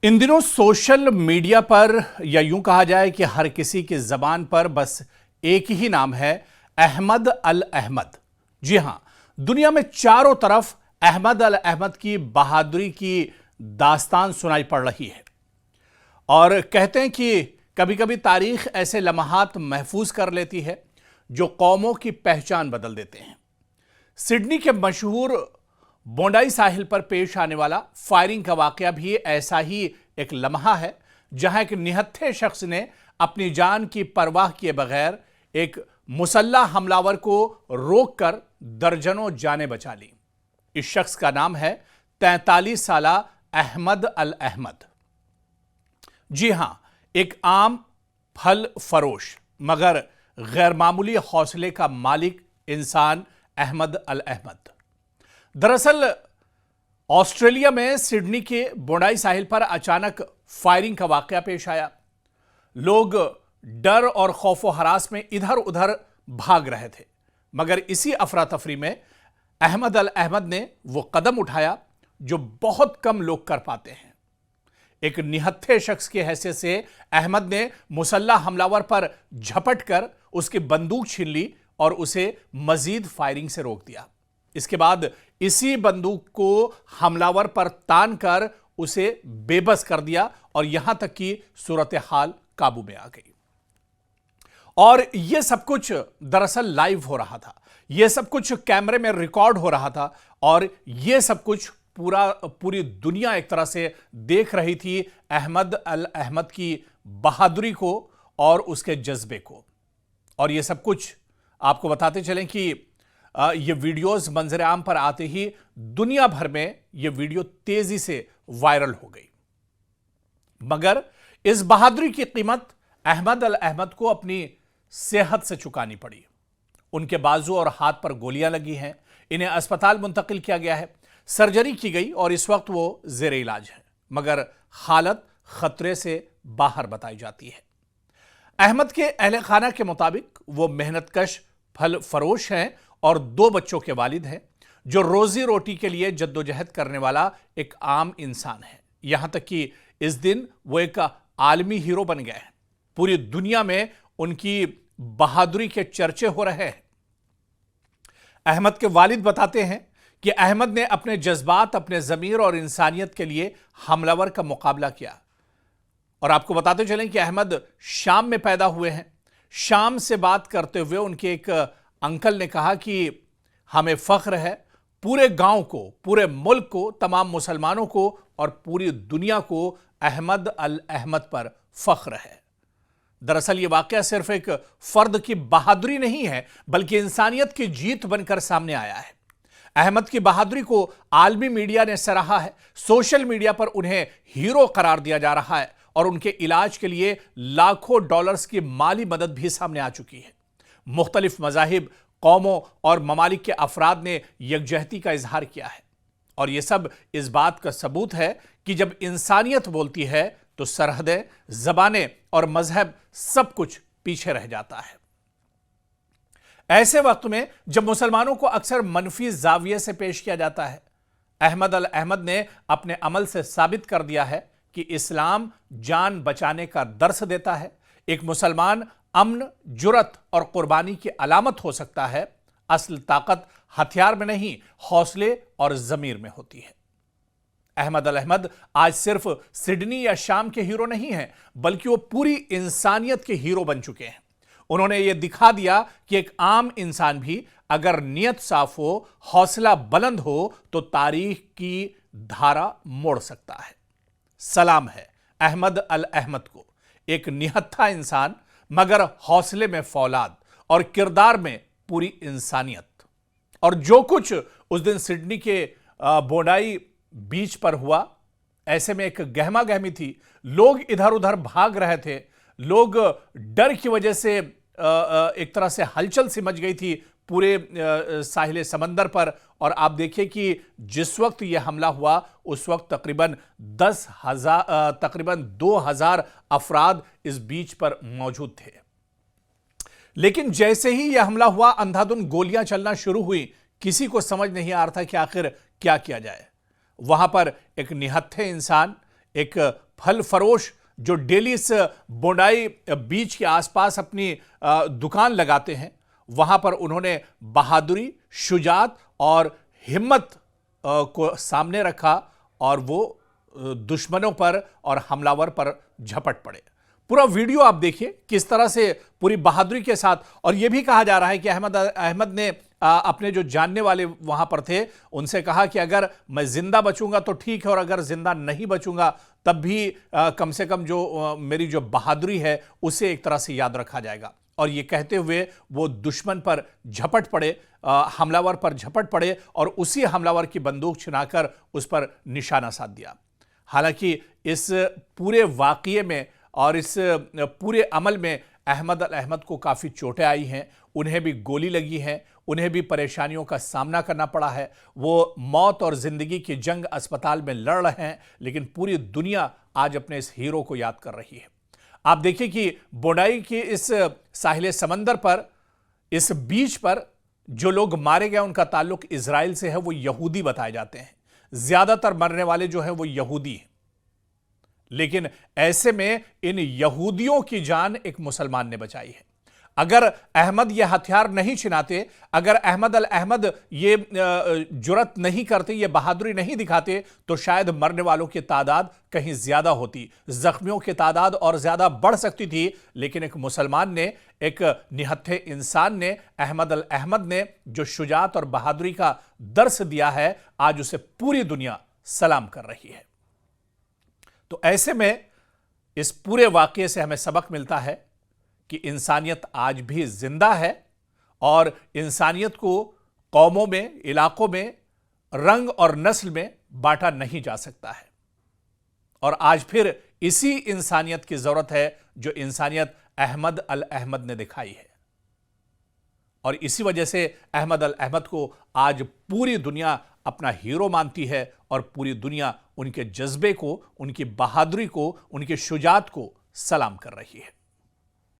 इन दिनों social media पर या यूं कहा जाए कि हर किसी की जबान पर बस एक ही नाम है, अहमद अल अहमद। जी हां, दुनिया में चारों तरफ अहमद अल अहमद की बहादुरी की दास्तान सुनाई पड़ रही है और कहते हैं कि कभी कभी तारीख ऐसे लम्हात महफूज कर लेती है जो कौमों की पहचान बदल देते हैं। सिडनी के मशहूर बोंडाई साहिल पर पेश आने वाला फायरिंग का वाकया भी ऐसा ही एक लम्हा है, जहां एक निहत्थे शख्स ने अपनी जान की परवाह किए बगैर एक मुसल्ला हमलावर को रोककर दर्जनों जानें बचा ली। इस शख्स का नाम है 43 साला अहमद अल अहमद। जी हां, एक आम फल फरोश मगर गैर मामूली हौसले का मालिक इंसान अहमद अल अहमद। दरअसल ऑस्ट्रेलिया में सिडनी के बोंडाई साहिल पर अचानक फायरिंग का वाकया पेश आया। लोग डर और खौफो हरास में इधर उधर भाग रहे थे, मगर इसी अफरा तफरी में अहमद अल अहमद ने वो कदम उठाया जो बहुत कम लोग कर पाते हैं। एक निहत्थे शख्स की हैसियत से अहमद ने मुसल्ला हमलावर पर झपट कर उसकी बंदूक छीन ली और उसे मजीद फायरिंग से रोक दिया। इसके बाद इसी बंदूक को हमलावर पर तान कर उसे बेबस कर दिया और यहां तक कि सूरत हाल काबू में आ गई। और यह सब कुछ दरअसल लाइव हो रहा था, यह सब कुछ कैमरे में रिकॉर्ड हो रहा था और यह सब कुछ पूरी दुनिया एक तरह से देख रही थी अहमद अल अहमद की बहादुरी को और उसके जज्बे को। और यह सब कुछ आपको बताते चलें कि ये वीडियोस मंजर आम पर आते ही दुनिया भर में ये वीडियो तेजी से वायरल हो गई। मगर इस बहादुरी की कीमत अहमद अल अहमद को अपनी सेहत से चुकानी पड़ी। उनके बाजू और हाथ पर गोलियां लगी हैं, इन्हें अस्पताल मुंतकिल किया गया है, सर्जरी की गई और इस वक्त वो जेर इलाज है, मगर हालत खतरे से बाहर बताई जाती है। अहमद के अहले खाना के मुताबिक वो मेहनतकश फल फरोश हैं और 2 बच्चों के वालिद हैं, जो रोजी रोटी के लिए जद्दोजहद करने वाला एक आम इंसान है। यहां तक कि इस दिन वो एक आलमी हीरो बन गए हैं। पूरी दुनिया में उनकी बहादुरी के चर्चे हो रहे हैं। अहमद के वालिद बताते हैं कि अहमद ने अपने जज्बात, अपने ज़मीर और इंसानियत के लिए हमलावर का मुकाबला किया। और आपको बताते चलें कि अहमद शाम में पैदा हुए हैं। शाम से बात करते हुए उनके एक अंकल ने कहा कि हमें फख्र है, पूरे गांव को, पूरे मुल्क को, तमाम मुसलमानों को और पूरी दुनिया को अहमद अल अहमद पर फख्र है। दरअसल ये वाकया सिर्फ एक फर्द की बहादुरी नहीं है, बल्कि इंसानियत की जीत बनकर सामने आया है। अहमद की बहादुरी को आलमी मीडिया ने सराहा है। सोशल मीडिया पर उन्हें हीरो करार दिया जा रहा है और उनके इलाज के लिए लाखों डॉलर्स की माली मदद भी सामने आ चुकी है। मुख्तलिफ मज़ाहिब, कौमों और ममालिक के अफराद ने यकजहती का इजहार किया है और यह सब इस बात का सबूत है कि जब इंसानियत बोलती है तो सरहदें, ज़बानें और मजहब सब कुछ पीछे रह जाता है। ऐसे वक्त में जब मुसलमानों को अक्सर मनफी जाविये से पेश किया जाता है, अहमद अल अहमद ने अपने अमल से साबित कर दिया है कि इस्लाम जान बचाने का दर्स देता है। एक मुसलमान अमन, जुरत और कुर्बानी की अलामत हो सकता है। असल ताकत हथियार में नहीं, हौसले और जमीर में होती है। अहमद अल अहमद आज सिर्फ सिडनी या शाम के हीरो नहीं हैं, बल्कि वो पूरी इंसानियत के हीरो बन चुके हैं। उन्होंने ये दिखा दिया कि एक आम इंसान भी अगर नियत साफ हो, हौसला बुलंद हो तो तारीख की धारा मोड़ सकता है। सलाम है अहमद अल अहमद को, एक निहत्था इंसान मगर हौसले में फौलाद और किरदार में पूरी इंसानियत। और जो कुछ उस दिन सिडनी के बोंडाई बीच पर हुआ, ऐसे में एक गहमा गहमी थी। लोग इधर उधर भाग रहे थे, लोग डर की वजह से एक तरह से हलचल सी मच गई थी पूरे साहिल समंदर पर। और आप देखिए कि जिस वक्त यह हमला हुआ उस वक्त तकरीबन 2000 अफराद इस बीच पर मौजूद थे। लेकिन जैसे ही यह हमला हुआ, अंधाधुंध गोलियां चलना शुरू हुई। किसी को समझ नहीं आ रहा था कि आखिर क्या किया जाए। वहां पर एक निहत्थे इंसान, एक फल फरोश जो डेली इस बोंडाई बीच के आसपास अपनी दुकान लगाते हैं, वहां पर उन्होंने बहादुरी, शुजात और हिम्मत को सामने रखा और वो दुश्मनों पर और हमलावर पर झपट पड़े। पूरा वीडियो आप देखिए किस तरह से पूरी बहादुरी के साथ। और यह भी कहा जा रहा है कि अहमद ने अपने जो जानने वाले वहां पर थे उनसे कहा कि अगर मैं जिंदा बचूंगा तो ठीक है, और अगर जिंदा नहीं बचूंगा तब भी कम से कम जो मेरी जो बहादुरी है उसे एक तरह से याद रखा जाएगा। और ये कहते हुए वो दुश्मन पर झपट पड़े, हमलावर पर झपट पड़े और उसी हमलावर की बंदूक छिनाकर उस पर निशाना साध दिया। हालांकि इस पूरे वाकये में और इस पूरे अमल में अहमद अल अहमद को काफ़ी चोटें आई हैं, उन्हें भी गोली लगी है, उन्हें भी परेशानियों का सामना करना पड़ा है। वो मौत और ज़िंदगी की जंग अस्पताल में लड़ रहे हैं, लेकिन पूरी दुनिया आज अपने इस हीरो को याद कर रही है। आप देखिए कि बोंडाई के इस साहिल समंदर पर, इस बीच पर जो लोग मारे गए उनका ताल्लुक इजराइल से है, वो यहूदी बताए जाते हैं। ज्यादातर मरने वाले जो हैं वो यहूदी हैं, लेकिन ऐसे में इन यहूदियों की जान एक मुसलमान ने बचाई है। अगर अहमद ये हथियार नहीं छिनाते, अगर अहमद अल अहमद ये जुरत नहीं करते, ये बहादुरी नहीं दिखाते, तो शायद मरने वालों की तादाद कहीं ज्यादा होती, जख्मियों की तादाद और ज्यादा बढ़ सकती थी। लेकिन एक मुसलमान ने, एक निहत्थे इंसान ने, अहमद अल अहमद ने जो शुजात और बहादुरी का दर्स दिया है, आज उसे पूरी दुनिया सलाम कर रही है। तो ऐसे में इस पूरे वाकये से हमें सबक मिलता है कि इंसानियत आज भी जिंदा है और इंसानियत को कौमों में, इलाकों में, रंग और नस्ल में बांटा नहीं जा सकता है। और आज फिर इसी इंसानियत की जरूरत है जो इंसानियत अहमद अल अहमद ने दिखाई है। और इसी वजह से अहमद अल अहमद को आज पूरी दुनिया अपना हीरो मानती है और पूरी दुनिया उनके जज्बे को, उनकी बहादुरी को, उनकी शुजात को सलाम कर रही है।